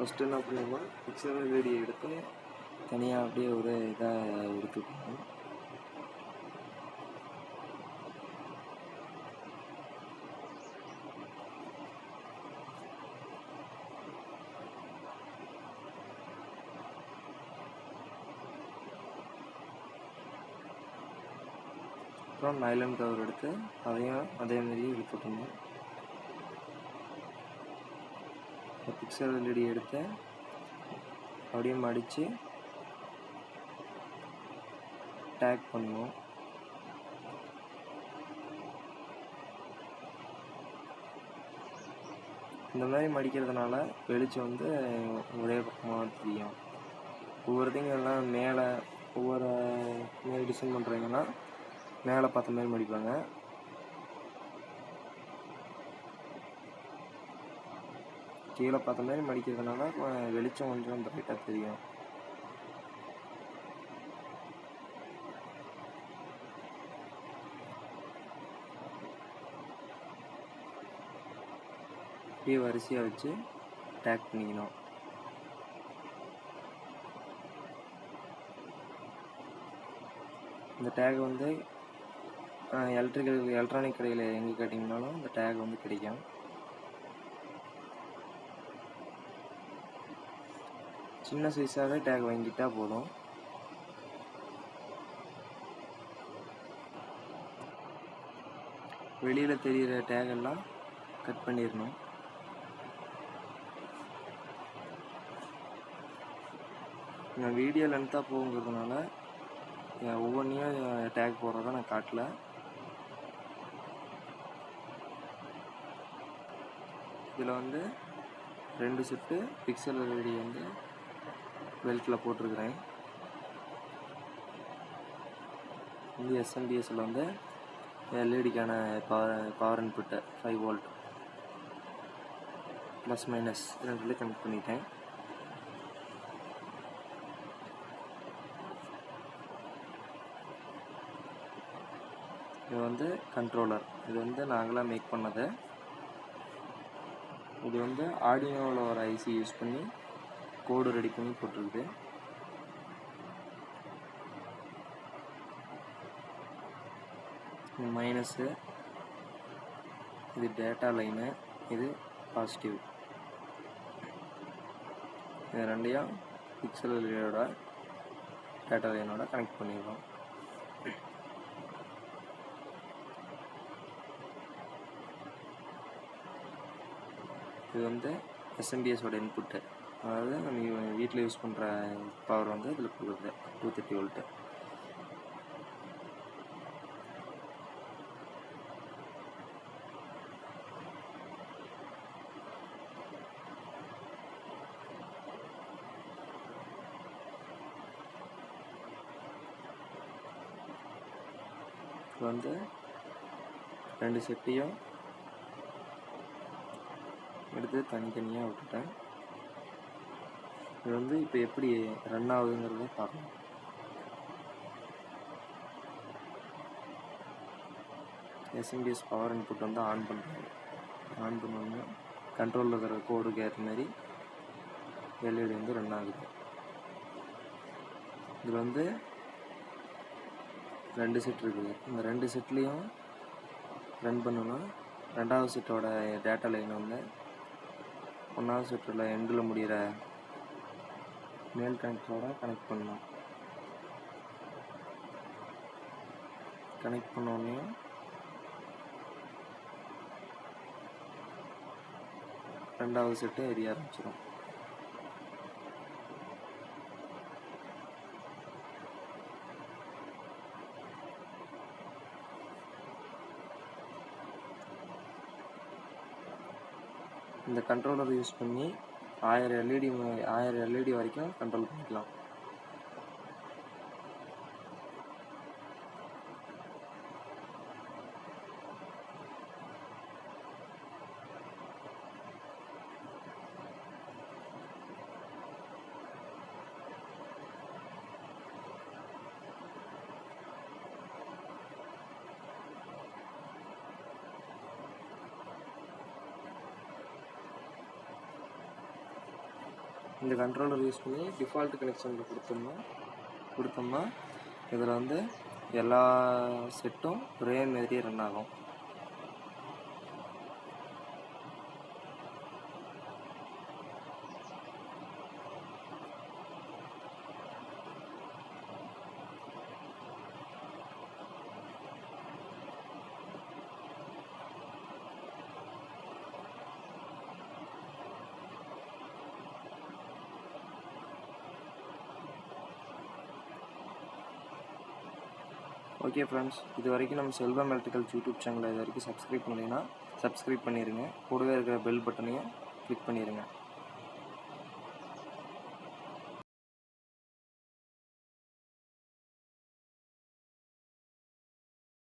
First என்ன பண்ணணும்னா pixel LED எடுத்து தனியாக அப்படியே ஒரு இதாக எடுத்துக்கணும். அப்புறம் நைலன் கவர் எடுத்து அதையும் அதேமாரி இழுத்துக்கணும். பிக்சல் எல்இடி எடுத்து அப்படியே மடித்து டேக் பண்ணணும். இந்த மாதிரி மடிக்கிறதுனால வெளிச்சம் வந்து ஒரே பக்கமாக தெரியும். ஒவ்வொருத்தையும் எல்லாம் மேலே ஒவ்வொரு மேலே டிசைன் பண்ணுறீங்கன்னா மேலே பார்த்த மாதிரி மடிப்பாங்க. கீழே பார்த்த மாதிரி மடிக்கிறதுனால வெளிச்சம் கொஞ்சம் பிரைட்டாக தெரியும். அப்படியே வரிசையாக வச்சு டேக் பண்ணிக்கணும். இந்த டேக் வந்து எலக்ட்ரானிக் கடையில் எங்கே கேட்டிங்கனாலும் இந்த டேக் வந்து கிடைக்கும். சின்ன சைஸாகவே டேக் வாங்கிட்டால் போதும். வெளியில் தெரிகிற டேகெல்லாம் கட் பண்ணிடணும். நான் வீடியோ லென்த்தாக போகுங்கிறதுனால ஒவ்வொன்றையும் டேக் போடுறத நான் காட்டல. இதில் வந்து 2 செட்டு பிக்சல் எல்இடி வந்து பெல்ட்டில் போட்டிருக்கிறேன். வந்து எஸ்எம்பிஎஸ்சில் வந்து எல்இடிக்கான power input 5 volt plus minus ரெண்டுலேயும் கனெக்ட் பண்ணிட்டேன். இது வந்து கண்ட்ரோலர். இது வந்து நாங்களாக மேக் பண்ணது. இது வந்து ஆர்டினோவில் ஒரு ஐசி யூஸ் பண்ணி கோடு ரெடி பண்ணி போட்டிருக்குது. இது மைனஸு, இது டேட்டா லைனு, இது பாசிட்டிவ். இது ரெண்டையும் பிக்சல் எல்இடியோட டேட்டா லைனோட கனெக்ட் பண்ணிடுறோம். இது வந்து எஸ்எம்பிஎஸோட இன்புட்டு, அதாவது நம்ம வீட்டில் யூஸ் பண்ணுற பவர் வந்து இதில் கொடுக்குறது 230 வோல்ட்டு. இது வந்து 2 செட்டையும் எடுத்து தனித்தனியாக விட்டுட்டேன். இது வந்து இப்போ எப்படி ரன் ஆகுதுங்கிறத பார்க்கலாம். எஸ்எம்பிஎஸ் பவர் இன்புட் வந்து ஆன் பண்ணுறேன். ஆன் பண்ணோன்னா கண்ட்ரோலில் இருக்கிற கோடுக்கு ஏற்ற மாதிரி எல்இடி வந்து ரன் ஆகுது. இதில் வந்து 2 செட் இருக்குது. இந்த 2 செட்லேயும் ரன் பண்ணோன்னா 2வது செட்டோட டேட்டா லைன் வந்து 1வது செட்டில் எண்டில் முடிகிற மேல் கனெக்டரோட கனெக்ட் பண்ணணும். கனெக்ட் பண்ணோடனே ரெண்டாவது செட்டு எரிய ஆரம்பிச்சிடும். இந்த கண்ட்ரோலர் யூஸ் பண்ணி 1000 எல்இடி வரைக்கும் கண்ட்ரோல் பண்ணிக்கலாம். இந்த கண்ட்ரோலர் யூஸ் பண்ணி டிஃபால்ட் கனெக்ஷனில் கொடுத்தோம்னா இதில் வந்து எல்லா செட்டும் ஒரே மாதிரியே ரன் ஆகும். ஓகே ஃப்ரெண்ட்ஸ், இது வரைக்கும் நம்ம செல்வம் எலக்ட்ரிக்கல்ஸ் யூடியூப் சேனலை இது வரைக்கும் சப்ஸ்கிரைப் பண்ணிங்கன்னா சப்ஸ்கிரைப் பண்ணிடுங்க. கூடவே இருக்கிற பெல் பட்டனையும் கிளிக் பண்ணிடுங்க.